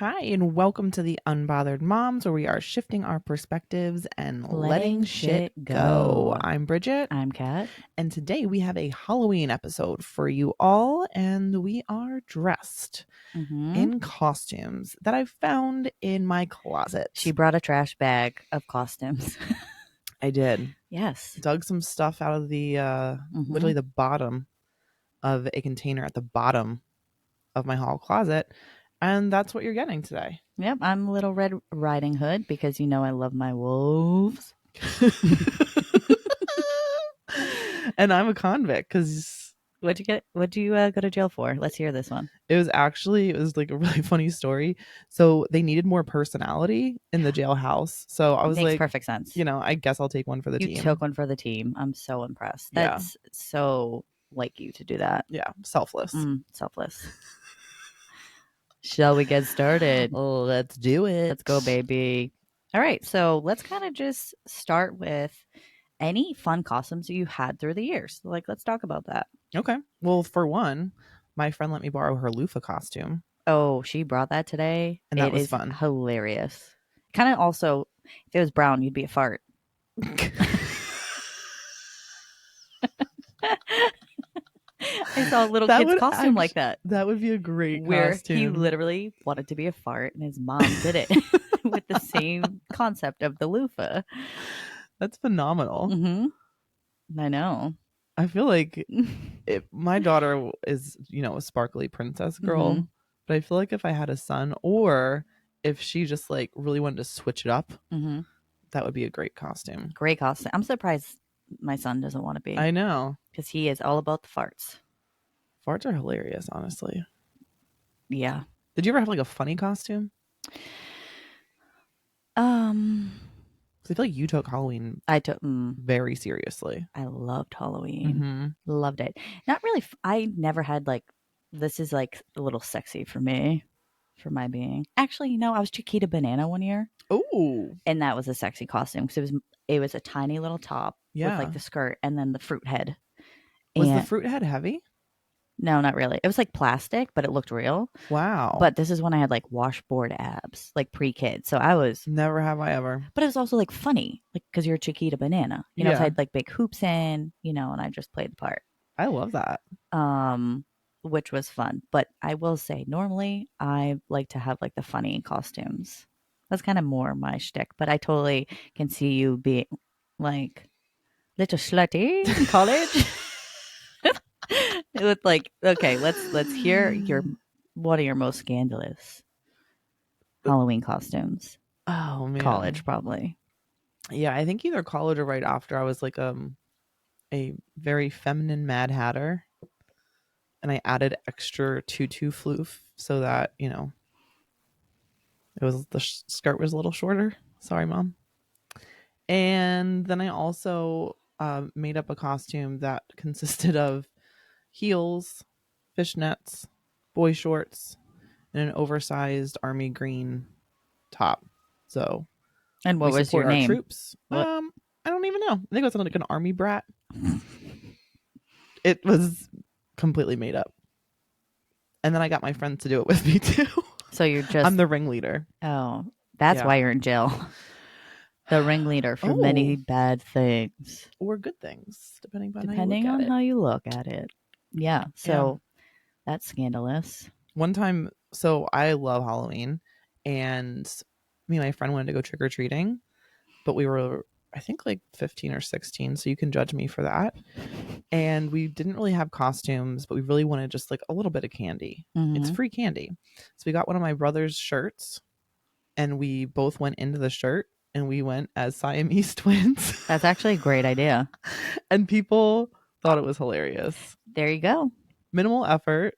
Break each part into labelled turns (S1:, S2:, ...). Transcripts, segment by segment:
S1: Hi, and welcome to the Unbothered Moms, where we are shifting our perspectives and letting shit go. I'm Bridget.
S2: I'm Kat.
S1: And today we have a Halloween episode for you all, and we are dressed in costumes that I found in my closet.
S2: She brought a trash bag of costumes.
S1: I did.
S2: Yes.
S1: Dug some stuff out of the, literally the bottom of a container at the bottom of my hall closet. And that's what you're getting today.
S2: Yep, I'm Little Red Riding Hood because you know I love my wolves.
S1: And I'm a convict because
S2: What'd you get? What'd you go to jail for? Let's hear this one.
S1: it was like a really funny story. So they needed more personality in the jailhouse. So I was
S2: Makes
S1: like,
S2: perfect sense.
S1: you know, I guess I'll take one for the team.
S2: You took one for the team. I'm so impressed.
S1: Yeah.
S2: That's so like you to do that.
S1: Yeah, selfless.
S2: Selfless. Shall we get started?
S1: Let's do it.
S2: Let's go, baby. All right, so let's kind of just start with any fun costumes you had through the years. Like, let's talk about that.
S1: Okay. Well, for one, my friend let me borrow her loofah costume.
S2: Oh, she brought that today.
S1: And that was fun.
S2: Hilarious. Kind of also, if it was brown, you'd be a fart. I saw a little kid's costume like that.
S1: That would be a great
S2: where
S1: costume.
S2: he literally wanted to be a fart and his mom did it with the same concept of the loofah.
S1: That's phenomenal.
S2: I know.
S1: I feel like my daughter is, you know, a sparkly princess girl, but I feel like if I had a son, or if she just like really wanted to switch it up, that would be a great costume.
S2: Great costume. I'm surprised my son doesn't want to be.
S1: I know.
S2: Because he is all about the farts.
S1: Farts are hilarious, honestly.
S2: Yeah.
S1: Did you ever have like a funny costume? I feel like you took Halloween very seriously.
S2: I loved Halloween. Loved it. Not really. I never had like, this is like a little sexy for me, for my being. Actually, you know, I was Chiquita Banana one year.
S1: Oh.
S2: And that was a sexy costume because it was a tiny little top with like the skirt and then the fruit head.
S1: Was the fruit head heavy?
S2: No, not really. It was like plastic, but it looked real.
S1: Wow.
S2: But this is when I had like washboard abs, like pre-kid. So I was...
S1: Never have I ever.
S2: But it was also like funny, like because you're a Chiquita Banana. You know, so I had like big hoops in, you know, and I just played the part.
S1: I love that.
S2: Which was fun. But I will say, normally I like to have like the funny costumes. That's kind of more my shtick. But I totally can see you being like little slutty in college. It looked like, okay, let's hear what are your most scandalous Halloween costumes?
S1: Oh man,
S2: college probably.
S1: Yeah, I think either college or right after. I was like a very feminine Mad Hatter, and I added extra tutu floof so that, you know, it was the skirt was a little shorter. Sorry, Mom. And then I also made up a costume that consisted of heels, fishnets, boy shorts, and an oversized army green top. So,
S2: and what was your name?
S1: Troops. I don't even know. I think it was like an army brat. It was completely made up. And then I got my friends to do it with me too.
S2: So you're just...
S1: I'm the ringleader.
S2: Oh, that's why you're in jail. The ringleader for many bad things.
S1: Or good things, depending
S2: on how you look at it. Yeah. So that's scandalous.
S1: One time, so I love Halloween, and me and my friend wanted to go trick-or-treating, but we were, I think, like 15 or 16, so you can judge me for that. And we didn't really have costumes, but we really wanted just like a little bit of candy. It's free candy. So we got one of my brother's shirts, and we both went into the shirt, and we went as Siamese twins.
S2: That's actually a great idea.
S1: And people thought it was hilarious.
S2: There you go.
S1: Minimal effort,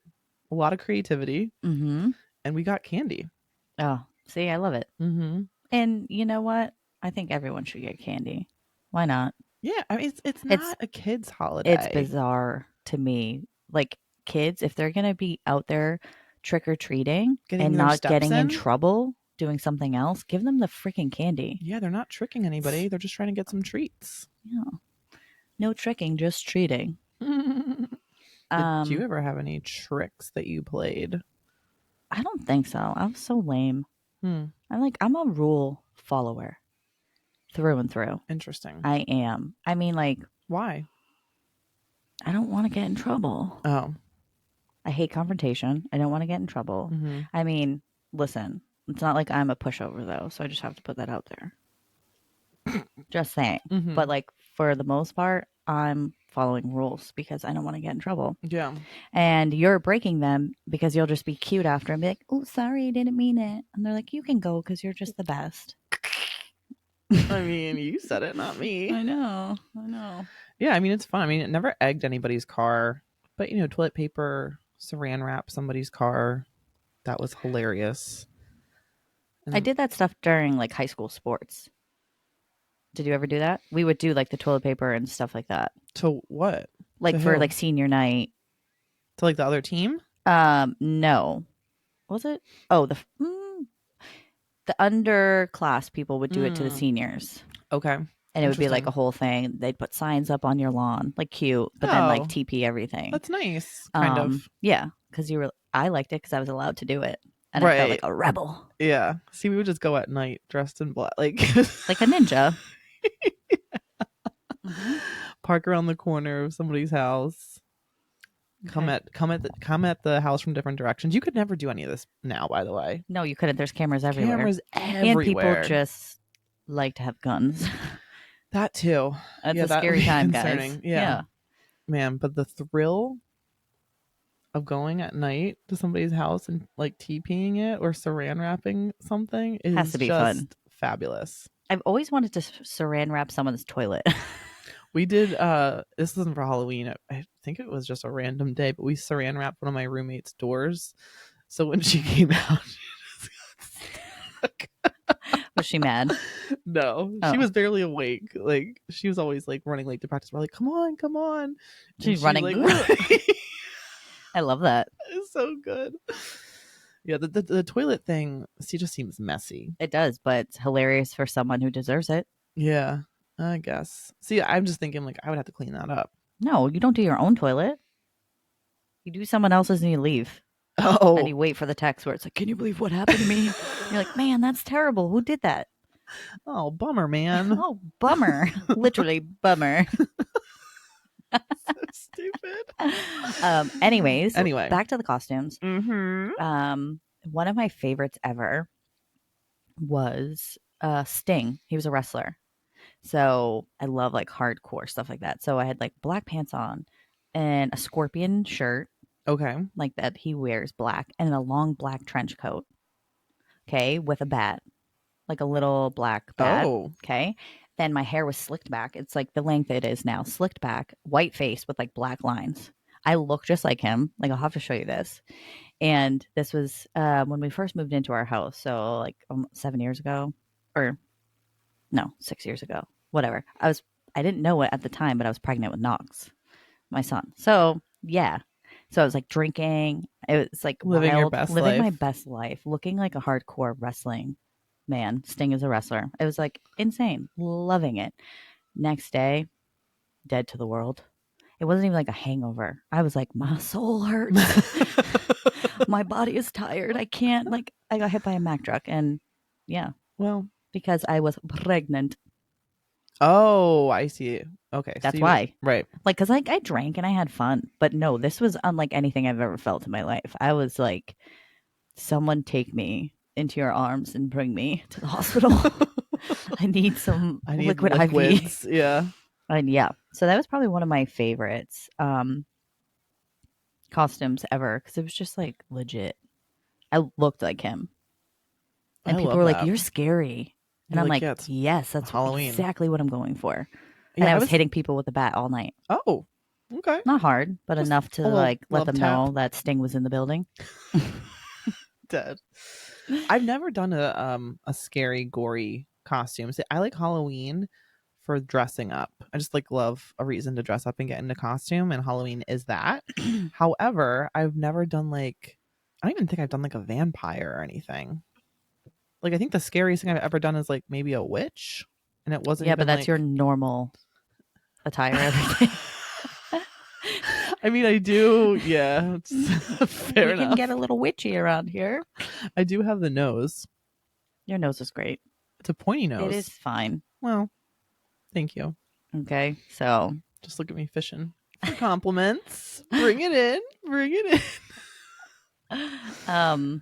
S1: a lot of creativity, and we got candy.
S2: Oh, see, I love it. And you know what? I think everyone should get candy. Why not?
S1: Yeah, I mean, it's not a kid's holiday.
S2: It's bizarre to me. Like, kids, if they're going to be out there trick-or-treating and not getting in trouble doing something else, give them the freaking candy.
S1: Yeah, they're not tricking anybody. They're just trying to get some treats.
S2: Yeah. No tricking, just treating.
S1: Did you ever have any tricks that you played?
S2: I don't think so. I'm so lame.
S1: Hmm.
S2: I'm a rule follower through and through.
S1: Interesting.
S2: I am. I mean, like,
S1: Why?
S2: I don't want to get in trouble.
S1: Oh.
S2: I hate confrontation. I don't want to get in trouble.
S1: Mm-hmm.
S2: I mean, listen, it's not like I'm a pushover though, so I just have to put that out there. Just saying.
S1: Mm-hmm.
S2: But like for the most part, I'm following rules because I don't want to get in trouble.
S1: Yeah.
S2: And you're breaking them because you'll just be cute after and be like, "Oh, sorry, I didn't mean it." And they're like, "You can go because you're just the best."
S1: I mean, you said it, not me.
S2: I know.
S1: Yeah, I mean, it's fun. I mean, it never egged anybody's car, but toilet paper, saran wrap somebody's car. That was hilarious.
S2: I did that stuff during like high school sports. Did you ever do that? We would do like the toilet paper and stuff like that.
S1: To what?
S2: Like
S1: To
S2: for
S1: who?
S2: like senior night.
S1: To like the other team?
S2: No. Was it? Oh, the underclass people would do it to the seniors.
S1: Okay.
S2: And it would be like a whole thing. They'd put signs up on your lawn, like cute, but then like TP everything.
S1: That's nice. Kind of.
S2: Yeah, because I liked it because I was allowed to do it, and I felt like a rebel.
S1: Yeah. See, we would just go at night dressed in black, like
S2: like a ninja.
S1: Park around the corner of somebody's house. Come at the house from different directions. You could never do any of this now, by the way.
S2: No, you couldn't. There's cameras everywhere.
S1: And
S2: people just like to have guns.
S1: That too.
S2: That's a scary time, guys.
S1: Yeah. Man, but the thrill of going at night to somebody's house and like TPing it or saran wrapping something
S2: has to be
S1: just
S2: fun.
S1: Fabulous.
S2: I've always wanted to saran wrap someone's toilet.
S1: We did this wasn't for Halloween. I think it was just a random day, but we saran wrapped one of my roommate's doors. So when she came out, she just got stuck.
S2: Was she mad?
S1: No, she was barely awake. Like she was always like running late to practice. We're like, come on.
S2: She's running.
S1: Like,
S2: I love that.
S1: It's so good. Yeah, the toilet thing, just seems messy.
S2: It does, but it's hilarious for someone who deserves it.
S1: Yeah, I guess. See, I'm just thinking like I would have to clean that up.
S2: No, you don't do your own toilet. You do someone else's and you leave.
S1: Oh.
S2: And you wait for the text where it's like, "Can you believe what happened to me?" You're like, "Man, that's terrible. Who did that?"
S1: Oh, bummer, man.
S2: Oh, bummer. Literally bummer.
S1: So stupid.
S2: Anyways,
S1: anyway,
S2: back to the costumes.
S1: Mm-hmm.
S2: One of my favorites ever was Sting. He was a wrestler. So I love like hardcore stuff like that. So I had like black pants on and a scorpion shirt.
S1: Okay.
S2: Like that he wears black and a long black trench coat. Okay. With a bat. Like a little black bat.
S1: Oh.
S2: Okay. Then my hair was slicked back. It's like the length it is now. Slicked back, white face with like black lines. I look just like him. Like I'll have to show you this. And this was when we first moved into our house. So like 7 years ago. Or no, 6 years ago. Whatever. I didn't know it at the time, but I was pregnant with Knox, my son. So yeah. So I was like drinking. It was like
S1: living
S2: my best life, looking like a hardcore wrestling man. Sting is a wrestler. It was like insane. Loving it. Next day, dead to the world. It wasn't even like a hangover. I was like, my soul hurts. My body is tired. I can't, like, I got hit by a Mack truck. And yeah.
S1: Well,
S2: because I was pregnant.
S1: Oh, I see. Okay.
S2: That's why.
S1: Right.
S2: Like, because I drank and I had fun. But no, this was unlike anything I've ever felt in my life. I was like, someone take me into your arms and bring me to the hospital. I need liquid
S1: liquids.
S2: IV.
S1: Yeah.
S2: And yeah. So that was probably one of my favorites costumes ever because it was just like legit. I looked like him. And people were like, "You're scary." And I'm like, yes, that's Halloween. Exactly what I'm going for. And I was hitting people with a bat all night.
S1: Oh, okay.
S2: Not hard, but just enough to like let them know that Sting was in the building.
S1: Dead. I've never done a scary, gory costume. I like Halloween for dressing up. I just like love a reason to dress up and get into costume, and Halloween is that. However, I've never done I don't even think I've done like a vampire or anything. Like, I think the scariest thing I've ever done is like maybe a witch. And it wasn't.
S2: Yeah, but that's your normal attire every day.
S1: I mean, I do. Yeah, fair
S2: We
S1: enough.
S2: can get a little witchy around here.
S1: I do have the nose.
S2: Your nose is great.
S1: It's a pointy nose.
S2: It is fine.
S1: Well, thank you.
S2: Okay, so
S1: Just look at me fishing for compliments. Bring it in. Bring it in.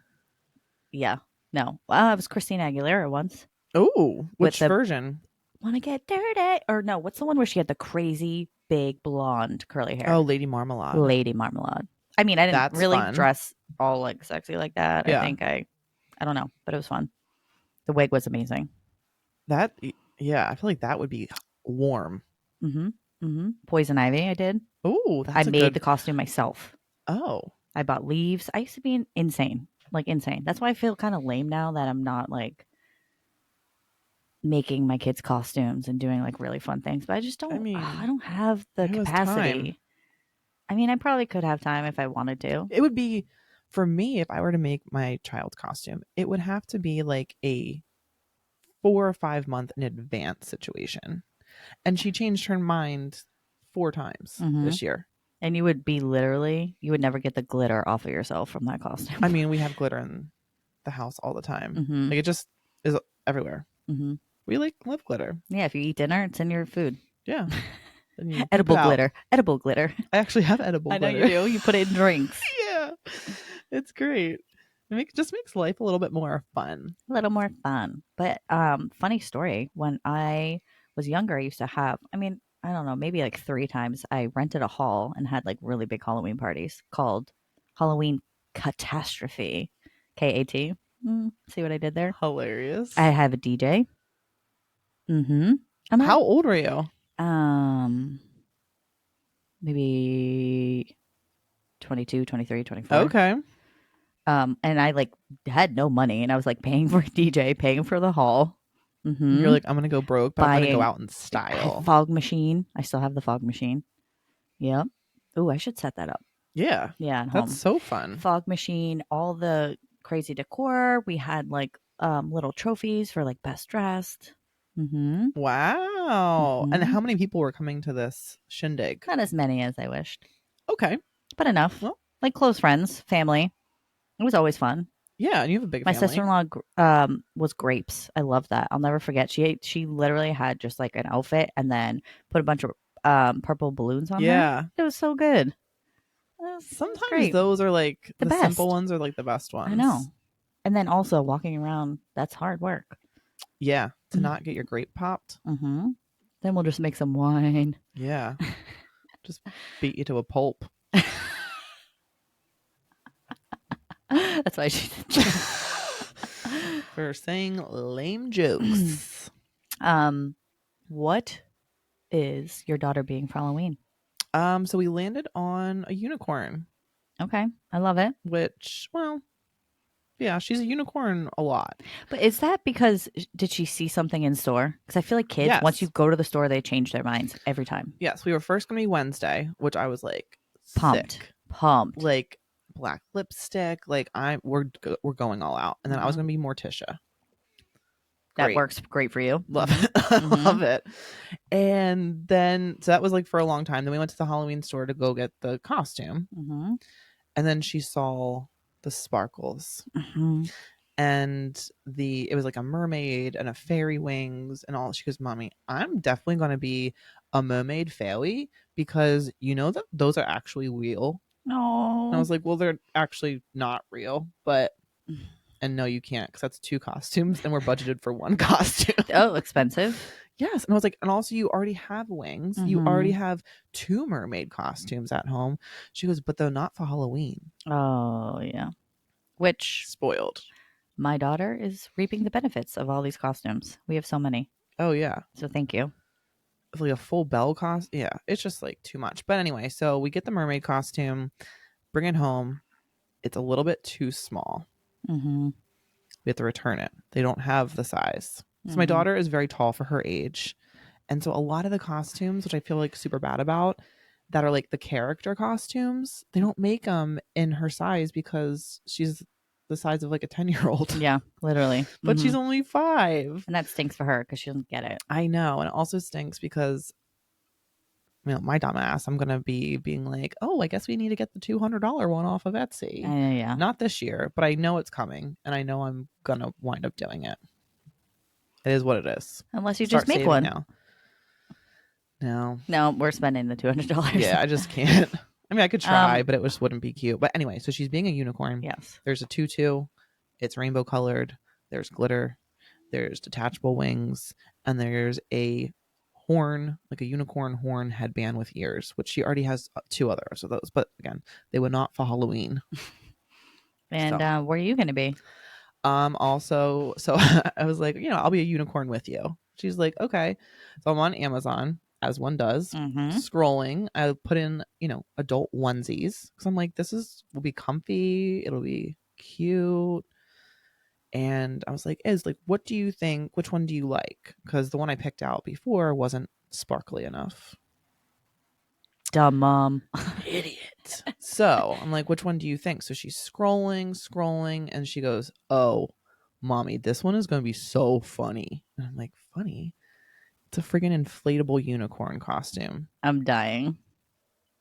S2: yeah, no. I was Christina Aguilera once.
S1: Oh, which
S2: the-
S1: version?
S2: Wanna get dirty? Or no, what's the one where she had the crazy big blonde curly hair?
S1: Oh, Lady Marmalade.
S2: Lady Marmalade. I mean, I didn't
S1: That's
S2: really
S1: fun.
S2: dress all like sexy like that.
S1: Yeah.
S2: I think I don't know, but it was fun. The wig was amazing.
S1: That, yeah, I feel like that would be warm.
S2: Poison Ivy, I did.
S1: Oh,
S2: I made the costume myself.
S1: Oh.
S2: I bought leaves. I used to be insane. Like insane. That's why I feel kind of lame now that I'm not like making my kids costumes and doing like really fun things. But I just don't I don't have the capacity. I mean, I probably could have time if I wanted to.
S1: It would be, for me, if I were to make my child's costume, it would have to be like a 4 or 5 month in advance situation. And she changed her mind 4 times this year.
S2: And you would be literally, you would never get the glitter off of yourself from that costume.
S1: I mean, we have glitter in the house all the time. Like, it just is everywhere. We love glitter.
S2: Yeah, if you eat dinner, it's in your food.
S1: Yeah.
S2: Edible glitter. Edible glitter.
S1: I actually have edible glitter.
S2: I know you do. You put it in drinks.
S1: Yeah. It's great. It just makes life a little bit more fun.
S2: A little more fun. But funny story. When I was younger, I used to have, I mean, I don't know, maybe like 3 times I rented a hall and had like really big Halloween parties called Halloween Catastrophe. KAT. See what I did there?
S1: Hilarious.
S2: I have a DJ.
S1: How old were you?
S2: Maybe 22, 23, 24.
S1: Okay.
S2: And I like had no money and I was like paying for a DJ, paying for the hall.
S1: You're like, I'm going to go broke, but I'm going to go out in style.
S2: Fog machine. I still have the fog machine. Yep. Oh, I should set that up.
S1: Yeah.
S2: Yeah. At
S1: That's
S2: home.
S1: so fun.
S2: Fog machine, all the crazy decor. We had like little trophies for like best dressed.
S1: Wow. And how many people were coming to this shindig?
S2: Not as many as I wished.
S1: Okay.
S2: But enough.
S1: Well,
S2: like close friends, family. It was always fun.
S1: Yeah, and you have a big family.
S2: My sister-in-law was grapes. I love that. I'll never forget. She literally had just like an outfit and then put a bunch of purple balloons on
S1: Yeah.
S2: It was so good.
S1: Sometimes those are like the
S2: best.
S1: simple ones are like the best ones.
S2: I know. And then also walking around, that's hard work.
S1: Yeah. To not get your grape popped.
S2: Then we'll just make some wine.
S1: Yeah. Just beat you to a pulp.
S2: That's why she did.
S1: For saying lame jokes.
S2: What is your daughter being for Halloween?
S1: So we landed on a unicorn.
S2: Okay. I love it.
S1: Which, well, yeah, she's a unicorn a lot.
S2: But is that because did she see something in store? Because I feel like kids, once you go to the store, they change their minds every time.
S1: Yes, we were first going to be Wednesday, which I was like
S2: pumped.
S1: Like black lipstick, like we're going all out. And then I was going to be Morticia.
S2: That works great for you.
S1: Love it. Love it. And then, so that was like for a long time. Then we went to the Halloween store to go get the costume. And then she saw the sparkles. And it was like a mermaid and a fairy wings and all. She goes, Mommy, I'm definitely going to be a mermaid fairy because you know that those are actually real.
S2: No.
S1: And I was like, well, they're actually not real, but... And no, you can't because that's 2 costumes and we're budgeted for 1 costume.
S2: Oh, expensive.
S1: Yes. And I was like, and also you already have wings. You already have 2 mermaid costumes at home. She goes, but they're not for Halloween.
S2: Oh, yeah. Which
S1: spoiled.
S2: My daughter is reaping the benefits of all these costumes. We have so many.
S1: Oh, yeah.
S2: So thank you.
S1: Like a full bell costume. Yeah. It's just like too much. But anyway, so we get the mermaid costume, bring it home. It's a little bit too small. We have to return it. They don't have the size. So my daughter is very tall for her age. And so a lot of the costumes, which I feel like super bad about, that are like the character costumes, they don't make them in her size because she's the size of like a 10-year-old.
S2: Yeah, literally.
S1: But she's only 5.
S2: And that stinks for her because she doesn't get it.
S1: I know. And it also stinks because my dumb ass, I'm gonna be being like, oh, I guess we need to get the $200 one off of Etsy.
S2: Yeah.
S1: Not this year, but I know it's coming, and I know I'm gonna wind up doing it. It is what it is.
S2: Unless you
S1: Start
S2: just make
S1: saving
S2: one.
S1: now. No.
S2: No, we're spending the $200.
S1: Yeah, I just can't. I mean, I could try, but it just wouldn't be cute. But anyway, so she's being a unicorn.
S2: Yes.
S1: There's a tutu. It's rainbow colored. There's glitter. There's detachable wings. And there's a horn, like a unicorn horn headband with ears, which she already has 2 others of those. But again, they were not for Halloween.
S2: And where are you going to be?
S1: Also, so I was like, I'll be a unicorn with you. She's like, okay. So I'm on Amazon, as one does, scrolling. I put in, adult onesies because I'm like, will be comfy. It'll be cute. And I was like, what do you think? Which one do you like? Because the one I picked out before wasn't sparkly enough.
S2: Dumb mom.
S1: Idiot. So I'm like, which one do you think? So she's scrolling, and she goes, oh, mommy, this one is going to be so funny. And I'm like, funny? It's a friggin' inflatable unicorn costume.
S2: I'm dying.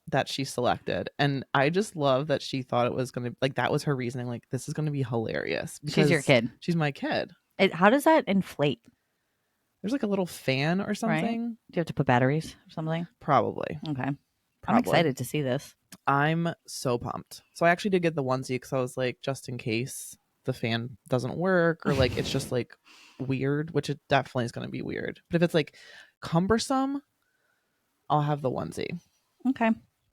S1: That she selected. And I just love that she thought it was going to, like, that was her reasoning. Like, this is going to be hilarious.
S2: She's your kid.
S1: She's my kid.
S2: How does that inflate?
S1: There's like a little fan or something.
S2: Right? Do you have to put batteries or something?
S1: Probably.
S2: Okay. I'm excited to see this.
S1: I'm so pumped. So I actually did get the onesie because I was like, just in case the fan doesn't work or like it's just like weird, which it definitely is going to be weird. But if it's like cumbersome, I'll have the onesie.
S2: Okay.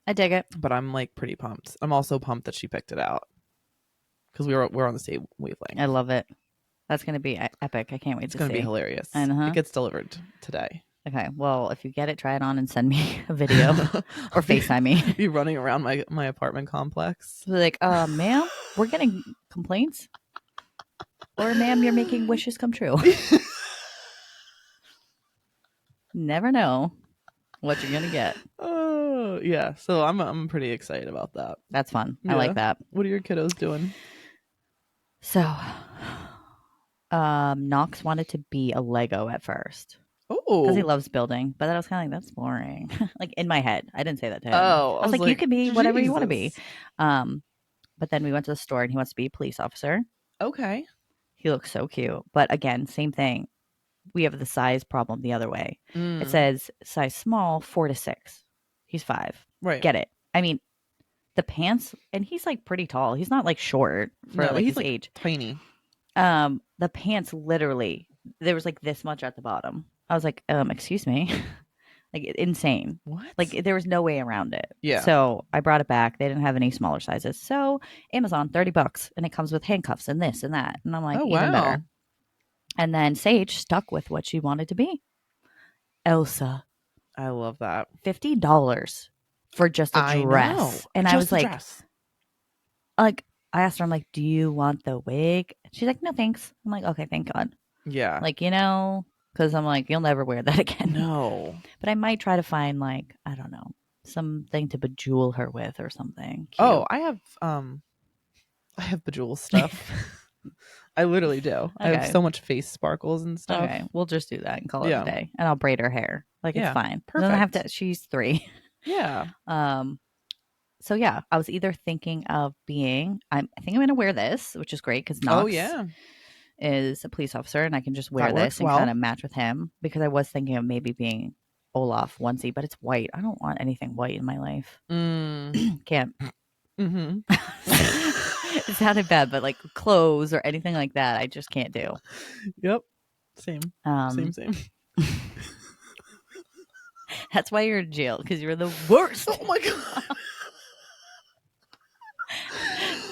S2: I dig it.
S1: But I'm like pretty pumped. I'm also pumped that she picked it out because we're on the same wavelength.
S2: I love it. That's going to be epic. I can't wait to see.
S1: It's going to be hilarious.
S2: Uh-huh.
S1: It gets delivered today.
S2: Okay. Well, if you get it, try it on and send me a video or FaceTime me.
S1: Be running around my apartment complex.
S2: Like, ma'am, we're getting complaints. Or ma'am, you're making wishes come true. Never know what you're gonna get.
S1: Oh yeah. So I'm pretty excited about that.
S2: That's fun.
S1: Yeah.
S2: I like that.
S1: What are your kiddos doing?
S2: So Knox wanted to be a Lego at first.
S1: Oh,
S2: because he loves building, but I was kind of like, that's boring. Like in my head, I didn't say that to him.
S1: Oh,
S2: I was like, you can be whatever you want to be. But then we went to the store and he wants to be a police officer.
S1: Okay.
S2: He looks so cute, but again, same thing. We have the size problem the other way. It says size small, 4 to 6. He's 5.
S1: Right.
S2: Get it? I mean, the pants, and he's like pretty tall. He's not like short for like his age.
S1: Tiny.
S2: The pants literally, there was like this much at the bottom. I was like, excuse me. Like insane.
S1: What?
S2: Like there was no way around it.
S1: Yeah.
S2: So I brought it back. They didn't have any smaller sizes. So Amazon, $30, and it comes with handcuffs and this and that. And I'm like, even better. And then Sage stuck with what she wanted to be. Elsa.
S1: I love that.
S2: $50 for just a dress.
S1: Know.
S2: And
S1: just
S2: I was like,
S1: dress.
S2: I asked her, I'm like, do you want the wig? She's like, no, thanks. I'm like, okay, thank God.
S1: Yeah.
S2: Like, because I'm like, you'll never wear that again.
S1: No.
S2: But I might try to find like, I don't know, something to bejewel her with or something. Cute.
S1: Oh, I have bejeweled stuff. I literally do. Okay. I have so much face sparkles and stuff.
S2: Okay, we'll just do that and call it a day. And I'll braid her hair. Like it's fine.
S1: Perfect.
S2: Doesn't have to. She's 3.
S1: Yeah.
S2: So yeah, I was either thinking of being. I think I'm going to wear this, which is great because Knox is a police officer, and I can just wear this and kind of match with him. Because I was thinking of maybe being Olaf onesie, but it's white. I don't want anything white in my life. Can't.
S1: Mm-hmm.
S2: It sounded bad, but like clothes or anything like that, I just can't do.
S1: Yep. Same. Same.
S2: That's why you're in jail, because you're the worst.
S1: Oh my God.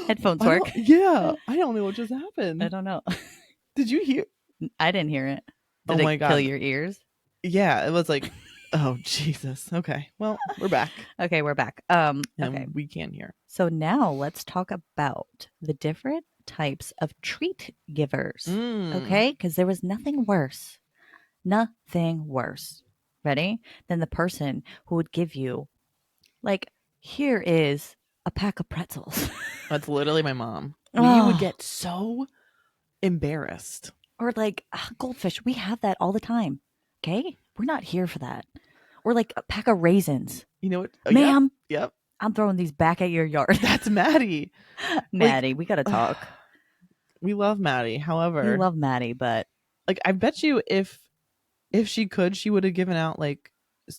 S2: Headphones work.
S1: Yeah. I don't know what just happened.
S2: I don't know.
S1: Did you hear?
S2: I didn't hear it. Did
S1: my God.
S2: Kill your ears?
S1: Yeah. It was like, oh, Jesus. Okay. Well, we're back.
S2: Okay, we're back.
S1: Okay. We can hear.
S2: So now let's talk about the different types of treat givers. Okay? Because there was nothing worse, ready, than the person who would give you, like, here is a pack of pretzels.
S1: That's literally my mom. We would get so embarrassed.
S2: Or like goldfish. We have that all the time. Okay? We're not here for that. or like a pack of raisins.
S1: You know what?
S2: Ma'am,
S1: Yep.
S2: I'm throwing these back at your yard.
S1: That's Maddie.
S2: Maddie, we got to talk.
S1: We love Maddie. However,
S2: We love Maddie, but
S1: like I bet you if she could, she would have given out like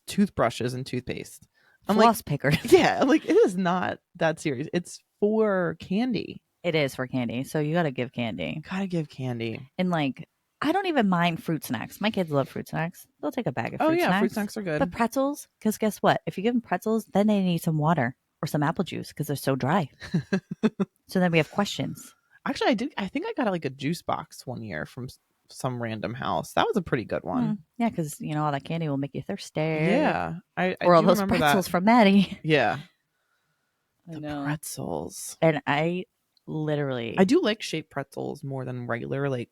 S1: toothbrushes and toothpaste. I'm
S2: floss
S1: like,
S2: pickers.
S1: yeah, like it is not that serious. It's for candy.
S2: It is for candy. So you got to give candy.
S1: Gotta give candy.
S2: And like, I don't even mind fruit snacks. My kids love fruit snacks. They'll take a bag of fruit
S1: Oh yeah,
S2: snacks.
S1: fruit snacks are good.
S2: But pretzels, because guess what? If you give them pretzels, then they need some water or some apple juice because they're so dry. So then we have questions.
S1: Actually, I think I got like a juice box one year from some random house. That was a pretty good one.
S2: Yeah, because you know all that candy will make you thirsty.
S1: Yeah, I
S2: or all
S1: do
S2: those
S1: remember
S2: pretzels
S1: that.
S2: from Maddie.
S1: Yeah,
S2: I
S1: the
S2: know.
S1: pretzels.
S2: And I literally,
S1: I do like shaped pretzels more than regular like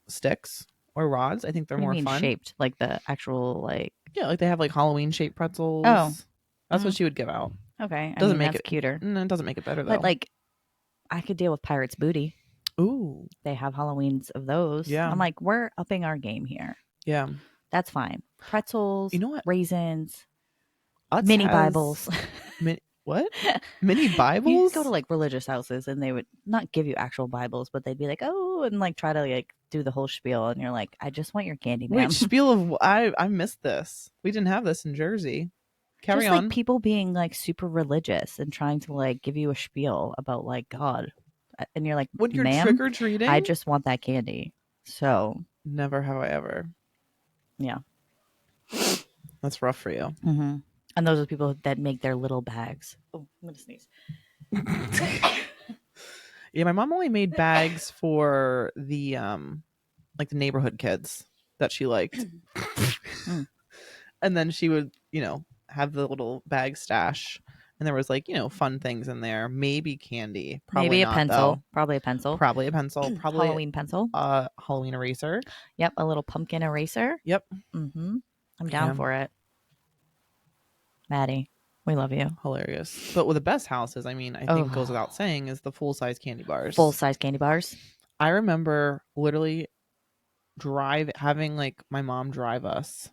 S1: sticks or rods. I think they're
S2: what do you
S1: more
S2: mean
S1: fun.
S2: shaped, like the actual like.
S1: Yeah, like they have like Halloween shaped pretzels.
S2: Oh.
S1: That's what she would give out.
S2: Okay,
S1: Doesn't make
S2: that's
S1: it
S2: cuter.
S1: No, it doesn't make it better though.
S2: But like, I could deal with Pirate's Booty.
S1: Ooh,
S2: They have Halloweens of those.
S1: Yeah.
S2: I'm like, we're upping our game here.
S1: yeah.
S2: That's fine. Pretzels,
S1: You know what?
S2: raisins,
S1: Utz
S2: mini
S1: has-
S2: Bibles.
S1: What? Mini
S2: You
S1: Bibles?
S2: go to like religious houses and they would not give you actual Bibles, but they'd be like, oh, and like try to like do the whole spiel. And you're like, I just want your candy, ma'am.
S1: Wait, spiel of I missed this. We didn't have this in Jersey. Carry
S2: just
S1: on.
S2: like people being like super religious and trying to like give you a spiel about like God. And you're like,
S1: When you're
S2: ma'am,
S1: trick or treating,
S2: I just want that candy. So,
S1: never have I ever.
S2: yeah.
S1: That's rough for you.
S2: Mm-hmm. And those are the people that make their little bags. Oh, I'm going to sneeze.
S1: Yeah, my mom only made bags for the like the neighborhood kids that she liked.
S2: Mm.
S1: And then she would, have the little bag stash, and there was like, fun things in there, maybe candy, probably
S2: Maybe a
S1: not,
S2: pencil.
S1: though.
S2: Probably a pencil.
S1: Probably a pencil, probably
S2: Halloween pencil.
S1: Halloween eraser.
S2: Yep, a little pumpkin eraser.
S1: Yep.
S2: Mm-hmm. I'm down
S1: Yeah.
S2: for it. Maddie, we love you.
S1: Hilarious. But with the best houses, I mean, I think goes without saying, is the full-size candy bars.
S2: Full-size candy bars.
S1: I remember literally having like my mom drive us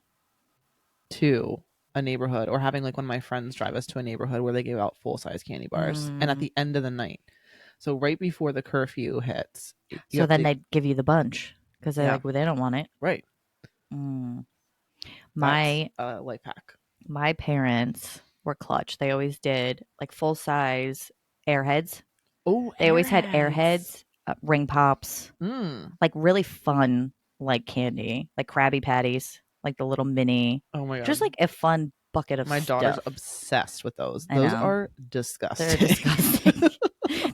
S1: to a neighborhood, or having like one of my friends drive us to a neighborhood where they gave out full-size candy bars, and at the end of the night, so right before the curfew hits,
S2: So then they'd give you the bunch because they're like, well, they don't want it.
S1: right.
S2: My
S1: life hack.
S2: My parents were clutch. They always did like full-size Airheads.
S1: Oh,
S2: They always had Airheads, ring pops, like really fun like candy, like Krabby Patties, like the little mini.
S1: Oh my god!
S2: Just like a fun bucket of
S1: my
S2: stuff.
S1: daughter's obsessed with those.
S2: I
S1: Those
S2: know.
S1: are disgusting.
S2: They're disgusting.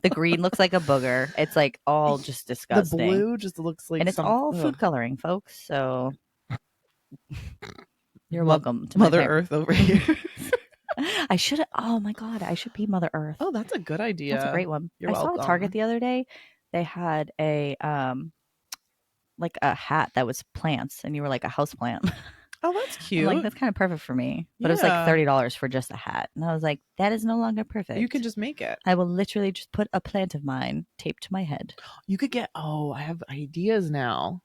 S2: The green looks like a booger. It's like all just disgusting.
S1: The blue just looks like,
S2: and it's all food coloring, folks. So you're welcome to
S1: Mother Earth over here.
S2: I should. Oh my god, I should be Mother Earth.
S1: Oh, that's a good idea.
S2: That's a great one.
S1: You're
S2: I saw
S1: welcome.
S2: at Target the other day. They had a like a hat that was plants, and you were like a house plant.
S1: Oh, that's cute.
S2: Like that's kind of perfect for me. But it was like $30 for just a hat, and I was like, that is no longer perfect.
S1: You can just make it.
S2: I will literally just put a plant of mine taped to my head.
S1: You could get. Oh, I have ideas now.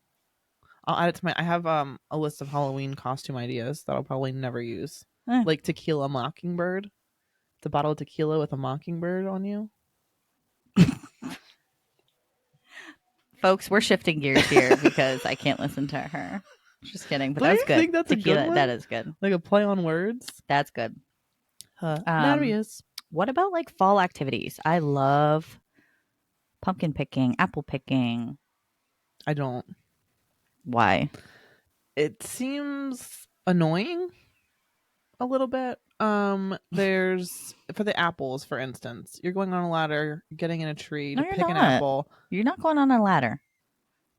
S1: I'll add it to my. I have a list of Halloween costume ideas that I'll probably never use. Like tequila mockingbird. The bottle of tequila with a mockingbird on you.
S2: Folks, we're shifting gears here because I can't listen to her. Just kidding, but
S1: Do
S2: that's
S1: you
S2: good.
S1: think that's a
S2: tequila,
S1: good one?
S2: that is good.
S1: Like a play on words.
S2: That's good.
S1: Hilarious.
S2: What about like fall activities? I love pumpkin picking, apple picking.
S1: I don't.
S2: Why?
S1: It seems annoying a little bit. There's for the apples, for instance, you're going on a ladder, getting in a tree to pick an apple.
S2: You're not going on a ladder.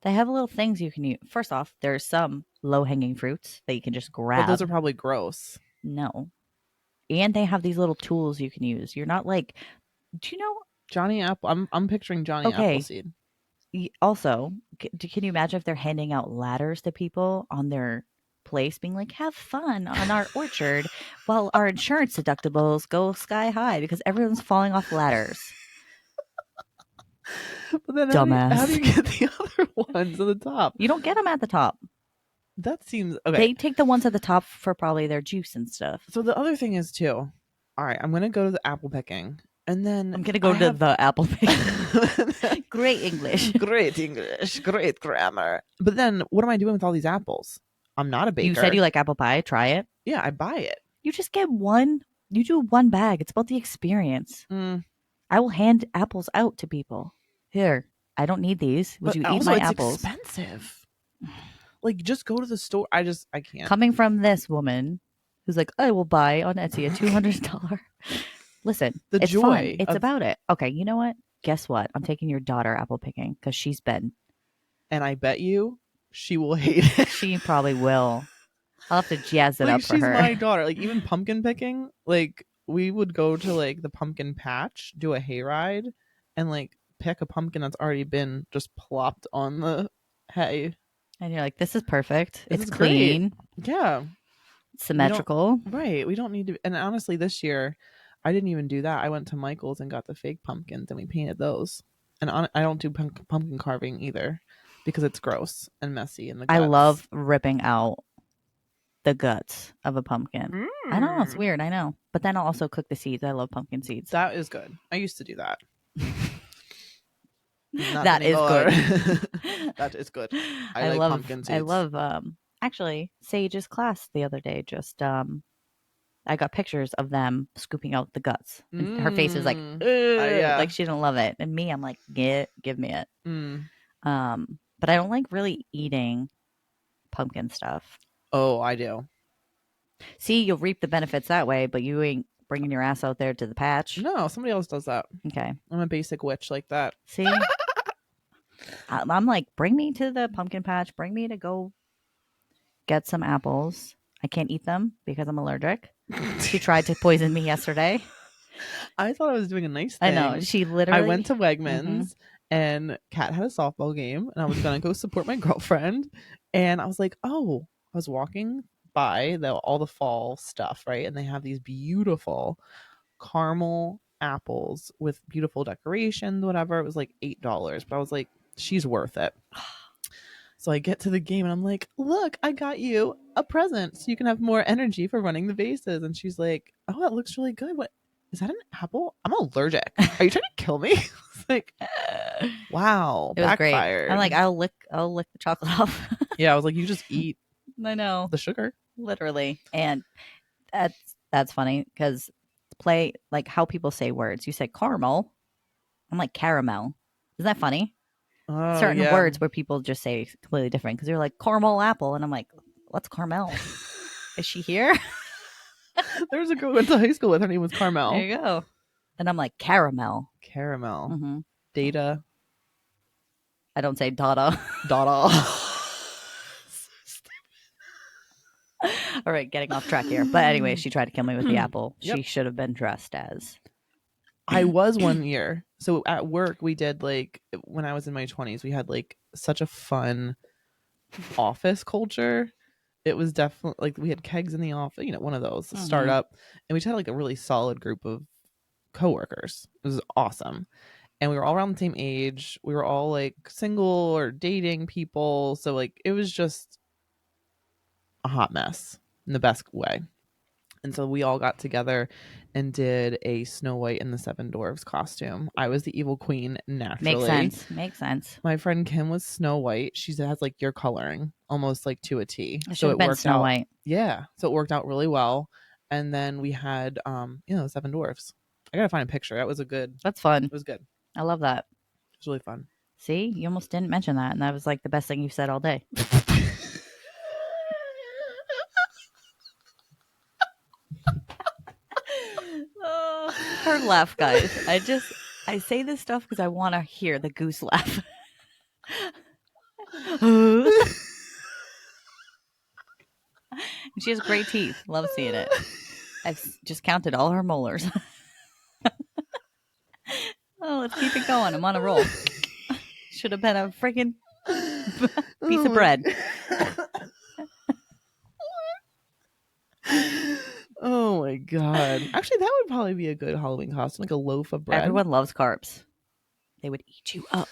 S2: They have little things you can use. First off, there's some low-hanging fruits that you can just grab.
S1: But those are probably gross.
S2: No. And they have these little tools you can use. You're not like, do you know
S1: Johnny Apple? I'm picturing Johnny Appleseed.
S2: Also, can you imagine if they're handing out ladders to people on their place, being like, have fun on our orchard while our insurance deductibles go sky high because everyone's falling off ladders.
S1: But then
S2: Dumbass.
S1: how do you get the other ones at the top?
S2: You don't get them at the top.
S1: That seems okay.
S2: They take the ones at the top for probably their juice and stuff.
S1: So the other thing is too. All right, I'm gonna go to the apple picking, and then
S2: I'm gonna go to the apple picking. Great English.
S1: Great English, great grammar. But then, what am I doing with all these apples? I'm not a baker.
S2: You said you like apple pie. Try it.
S1: Yeah, I buy it.
S2: You just get one. You do one bag. It's about the experience.
S1: Mm.
S2: I will hand apples out to people. Here, I don't need these. Would
S1: But
S2: you eat
S1: also,
S2: my
S1: it's
S2: apples?
S1: expensive. Like, just go to the store. I can't.
S2: Coming from this woman who's like, I will buy on Etsy a $200. Listen,
S1: The
S2: it's
S1: joy
S2: fun. It's
S1: of-
S2: about it. Okay, you know what? Guess what? I'm taking your daughter apple picking because she's been.
S1: And I bet you she will hate it.
S2: She probably will. I'll have to jazz it
S1: Like,
S2: up for
S1: she's
S2: her.
S1: my daughter. Like, even pumpkin picking, like, we would go to, like, the pumpkin patch, do a hayride, and, like, pick a pumpkin that's already been just plopped on the hay.
S2: And you're like, this is perfect.
S1: This
S2: It's
S1: is great.
S2: clean,
S1: Yeah.
S2: symmetrical.
S1: Right. We don't need to. And honestly, this year, I didn't even do that. I went to Michael's and got the fake pumpkins and we painted those. And I don't do pumpkin carving either because it's gross and messy. And
S2: I love ripping out the guts of a pumpkin. I know, it's weird. I know. But then I'll also cook the seeds. I love pumpkin seeds.
S1: That is good. I used to do that. Not
S2: That is
S1: anymore.
S2: good.
S1: That is good.
S2: I
S1: like
S2: love
S1: pumpkin
S2: I
S1: seeds.
S2: love actually Sage's class the other day just I got pictures of them scooping out the guts. And her face is like,
S1: Mm.
S2: "Ugh,"
S1: yeah.
S2: like she didn't love it. And me, I'm like, give me it.
S1: Mm.
S2: But I don't like really eating pumpkin stuff.
S1: Oh, I do.
S2: See, you'll reap the benefits that way, but you ain't bringing your ass out there to the patch.
S1: No, somebody else does that.
S2: Okay.
S1: I'm a basic witch like that.
S2: See, I'm like, bring me to the pumpkin patch. Bring me to go get some apples. I can't eat them because I'm allergic. She tried to poison me yesterday.
S1: I thought I was doing a nice thing.
S2: I know. She literally.
S1: I went to Wegmans and Kat had a softball game and I was going to go support my girlfriend. And I was like, oh, I was walking by all the fall stuff, right? And they have these beautiful caramel apples with beautiful decorations, whatever. It was like $8. But I was like, she's worth it. So I get to the game and I'm like, look, I got you a present so you can have more energy for running the bases. And she's like, oh, that looks really good. What is that, an apple? I'm allergic. Are you trying to kill me? It's like, wow,
S2: It was
S1: backfired.
S2: great. I'm like, I'll lick the chocolate off.
S1: Yeah, I was like, you just eat
S2: I know,
S1: the sugar.
S2: literally, and that's funny because play like how people say words. You say caramel, I'm like caramel. Isn't that funny?
S1: Oh,
S2: Certain
S1: yeah.
S2: words where people just say completely different because you're like caramel apple, and I'm like, what's Carmel? Is she here?
S1: There was a girl I went to high school with. Her name was Carmel.
S2: There you go. And I'm like caramel.
S1: Caramel.
S2: Mm-hmm.
S1: Data.
S2: I don't say Dada.
S1: Dada.
S2: All right, getting off track here. But anyway, she tried to kill me with the apple.
S1: Yep.
S2: She should have been dressed as.
S1: I was one year. So at work, we did like, when I was in my 20s, we had like such a fun office culture. It was definitely like we had kegs in the office, one of those startup. And we just had like a really solid group of coworkers. It was awesome. And we were all around the same age. We were all like single or dating people. So like it was just a hot mess in the best way. And so we all got together and did a Snow White and the Seven Dwarfs costume. I was the evil queen, naturally.
S2: Makes sense.
S1: My friend Kim was Snow White. She has like your coloring, almost like to a T.
S2: It should
S1: So
S2: have
S1: it
S2: been
S1: worked
S2: Snow
S1: out.
S2: White.
S1: Yeah. So it worked out really well. And then we had Seven Dwarfs. I gotta find a picture. That was
S2: That's fun.
S1: it was good. It
S2: I love that.
S1: was really fun.
S2: See, you almost didn't mention that, and that was like the best thing you've said all day. Her laugh, guys. I say this stuff because I want to hear the goose laugh. She has great teeth. Love seeing it. I've just counted all her molars. Oh, let's keep it going. I'm on a roll. Should have been a freaking piece of bread.
S1: Oh my god. Actually, that would probably be a good Halloween costume, like a loaf of bread.
S2: Everyone loves carbs. They would eat you up.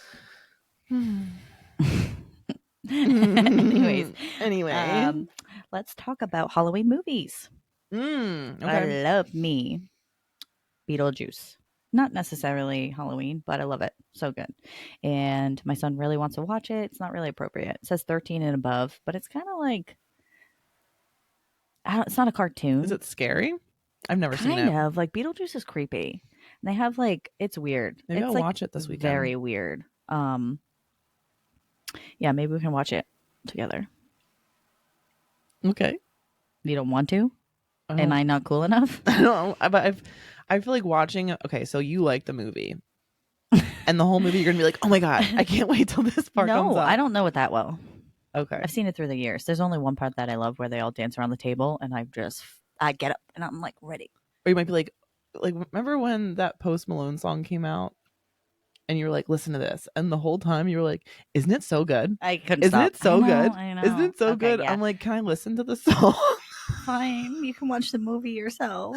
S2: Anyways,
S1: Anyway.
S2: Let's talk about Halloween movies.
S1: Okay.
S2: I love me Beetlejuice. Not necessarily Halloween, but I love it. So good. And my son really wants to watch it. It's not really appropriate. It says 13 and above, but it's kind of like, it's not a cartoon.
S1: Is it scary? I've never seen
S2: Kind
S1: it.
S2: of. Like Beetlejuice is creepy. And they have like, it's weird.
S1: Maybe
S2: it's
S1: I'll
S2: like
S1: watch it this weekend.
S2: very weird. Yeah, maybe we can watch it together.
S1: Okay.
S2: You don't want to? Am I not cool enough?
S1: I don't know, but I feel like watching. Okay, so you like the movie, and the whole movie you're gonna be like, oh my god, I can't wait till this part comes
S2: No,
S1: up.
S2: I don't know it that well.
S1: Okay.
S2: I've seen it through the years. There's only one part that I love where they all dance around the table, and I get up and I'm like ready.
S1: Or you might be like remember when that Post Malone song came out, and you were like, listen to this, and the whole time you were like, isn't it so good?
S2: I couldn't
S1: Isn't
S2: stop.
S1: it so good?
S2: I know.
S1: Isn't it so
S2: Okay,
S1: good?
S2: yeah.
S1: I'm like, can I listen to the song?
S2: Fine, you can watch the movie yourself.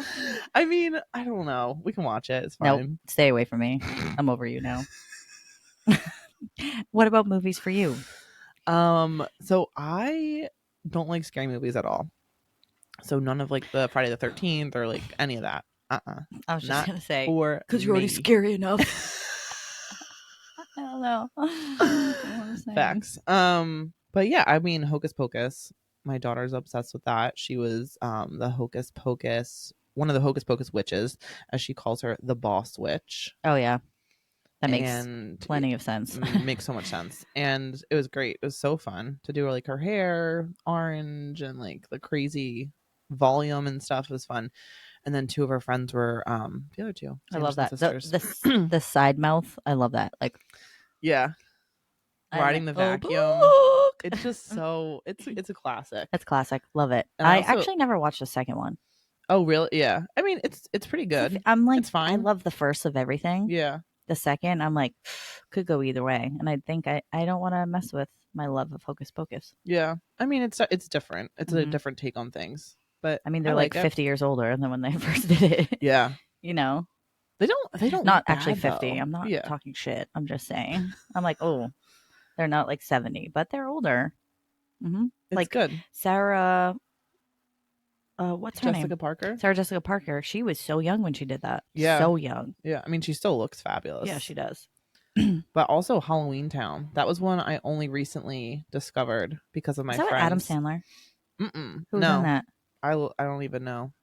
S1: I mean, I don't know. We can watch it. It's
S2: Nope,
S1: fine.
S2: stay away from me. I'm over you now. What about movies for you?
S1: So I don't like scary movies at all. So none of like the Friday the 13th or like any of that.
S2: I was just
S1: Not
S2: gonna say
S1: for
S2: because you're already
S1: me.
S2: scary enough. I don't know. What I'm saying.
S1: Facts. But yeah, I mean Hocus Pocus. My daughter's obsessed with that. She was the Hocus Pocus, one of the Hocus Pocus witches, as she calls her, the boss witch.
S2: Oh yeah, that makes
S1: And
S2: plenty of sense.
S1: makes so much sense. And it was great. It was so fun to do like her hair orange and like the crazy volume and stuff. It was fun. And then two of her friends were the other two.
S2: I love that.
S1: Sisters.
S2: The side mouth. I love that. Like
S1: Yeah.
S2: I'm
S1: Riding the
S2: like,
S1: vacuum.
S2: "Oh, book."
S1: It's just so it's a classic.
S2: That's classic. Love it.
S1: And
S2: I
S1: also-
S2: actually never watched the second one.
S1: Oh really? Yeah. I mean it's pretty good.
S2: I'm like,
S1: It's fine.
S2: I love the first of everything.
S1: Yeah.
S2: The second, I'm like, could go either way. And I think I don't want to mess with my love of Hocus Pocus.
S1: Yeah. I mean it's different. It's a
S2: Mhm.
S1: different take on things. But
S2: I mean, they're
S1: like
S2: like
S1: it.
S2: 50 years older than when they first did it.
S1: Yeah.
S2: You know,
S1: They don't
S2: not
S1: look
S2: actually
S1: bad,
S2: 50.
S1: though.
S2: I'm not
S1: Yeah.
S2: talking shit. I'm just saying. I'm like, oh, they're not like 70, but they're older. Mm-hmm.
S1: It's
S2: Like
S1: good.
S2: Sarah, what's her
S1: Jessica
S2: name?
S1: Parker.
S2: Sarah Jessica Parker. She was so young when she did that.
S1: Yeah.
S2: So young.
S1: Yeah. I mean she still looks fabulous.
S2: Yeah, she does.
S1: But also Halloween Town. That was one I only recently discovered because of my
S2: Is that with
S1: friends.
S2: Adam Sandler?
S1: Mm-mm.
S2: Who's
S1: No.
S2: in that?
S1: I don't even know.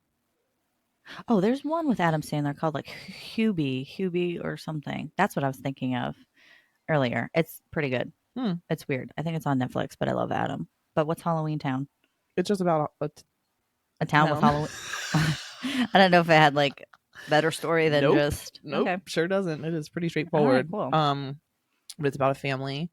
S2: Oh, there's one with Adam Sandler called like Hubie or something. That's what I was thinking of earlier. It's pretty good.
S1: Hmm.
S2: It's weird. I think it's on Netflix, but I love Adam. But what's Halloween Town?
S1: It's just about
S2: A town with
S1: town.
S2: Halloween. I don't know if it had like better story than
S1: Nope.
S2: just
S1: Nope,
S2: Okay.
S1: sure doesn't. It is pretty straightforward.
S2: cool.
S1: But it's about a family,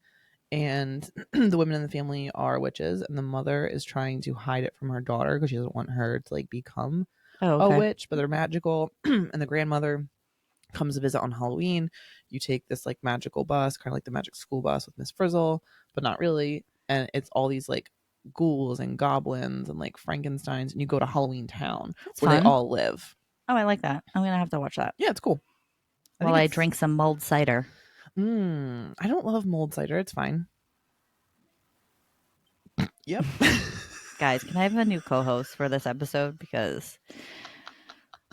S1: and the women in the family are witches, and the mother is trying to hide it from her daughter because she doesn't want her to like become
S2: Oh, okay.
S1: a witch, but they're magical. And the grandmother comes to visit on Halloween. You take this like magical bus, kind of like the magic school bus with Miss Frizzle, but not really. And it's all these like ghouls and goblins and like Frankensteins, and you go to Halloween Town
S2: That's
S1: where
S2: fun.
S1: they all live.
S2: Oh, I like that. I'm gonna have to watch that
S1: Yeah, it's cool.
S2: while I drink some mulled cider.
S1: I don't love mulled cider. It's fine. Yep.
S2: Guys, can I have a new co-host for this episode because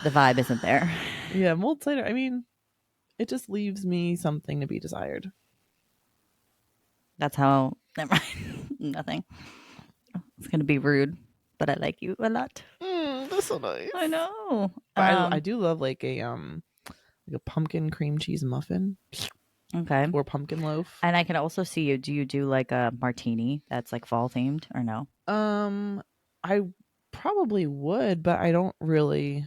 S2: the vibe isn't there?
S1: Yeah, mulled cider. I mean, it just leaves me something to be desired.
S2: That's how. Never mind. Nothing. It's gonna be rude, but I like you a lot.
S1: That's so nice.
S2: I know.
S1: But I do love like a pumpkin cream cheese muffin
S2: Okay.
S1: or pumpkin loaf.
S2: And I can also see you. Do you do like a martini that's like fall themed or no?
S1: I probably would, but I don't really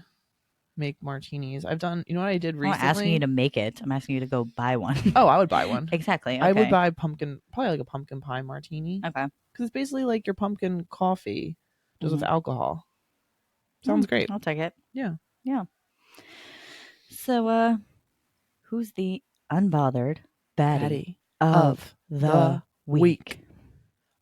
S1: make martinis. I've done, you know what I did
S2: I'm
S1: recently?
S2: not asking you to make it. I'm asking you to go buy one.
S1: Oh, I would buy one.
S2: Exactly. Okay.
S1: I would buy probably like a pumpkin pie martini.
S2: Okay.
S1: Because it's basically like your pumpkin coffee, just with
S2: Mhm.
S1: alcohol. Sounds great.
S2: I'll take it.
S1: Yeah.
S2: Yeah. So, who's the unbothered baddie of the week?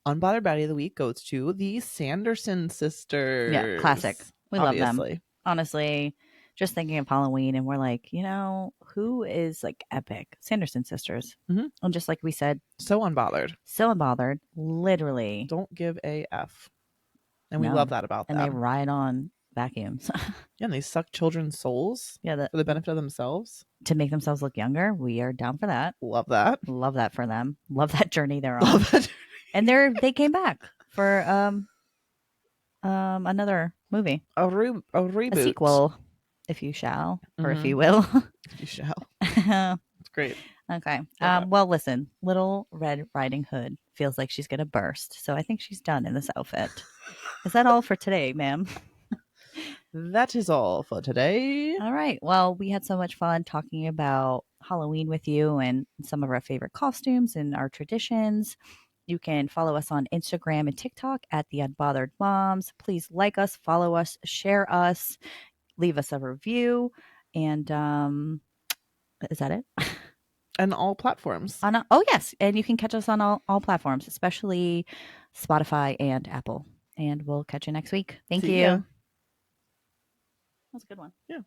S1: Unbothered Baddie of the Week goes to the Sanderson sisters.
S2: Yeah, classic. We love them.
S1: Obviously.
S2: Honestly, just thinking of Halloween, and we're like, who who is like epic. Sanderson sisters.
S1: Mhm.
S2: And just like we said,
S1: So unbothered.
S2: so unbothered. Literally.
S1: Don't give a F. And we
S2: No.
S1: love that about
S2: And they
S1: them.
S2: ride on vacuums.
S1: Yeah, and they suck children's souls
S2: Yeah,
S1: for the benefit of themselves.
S2: to make themselves look younger. We are down for that.
S1: Love that.
S2: Love that for them. Love that journey they're on.
S1: Love that.
S2: And they came back for another movie.
S1: A reboot.
S2: A sequel, if you shall, or if
S1: Mhm.
S2: you will.
S1: You shall.
S2: Okay.
S1: It's great.
S2: Yeah. Well, listen, Little Red Riding Hood feels like she's going to burst. So I think she's done in this outfit. Is that all for today, ma'am?
S1: That is all for today.
S2: All right. Well, we had so much fun talking about Halloween with you and some of our favorite costumes and our traditions. You can follow us on Instagram and TikTok at The Unbothered Moms. Please like us, follow us, share us, leave us a review. And is that it?
S1: And all platforms.
S2: Oh, yes. And you can catch us on all platforms, especially Spotify and Apple. And we'll catch you next week. Thank
S1: See
S2: you.
S1: ya.
S2: That was a good one.
S1: Yeah.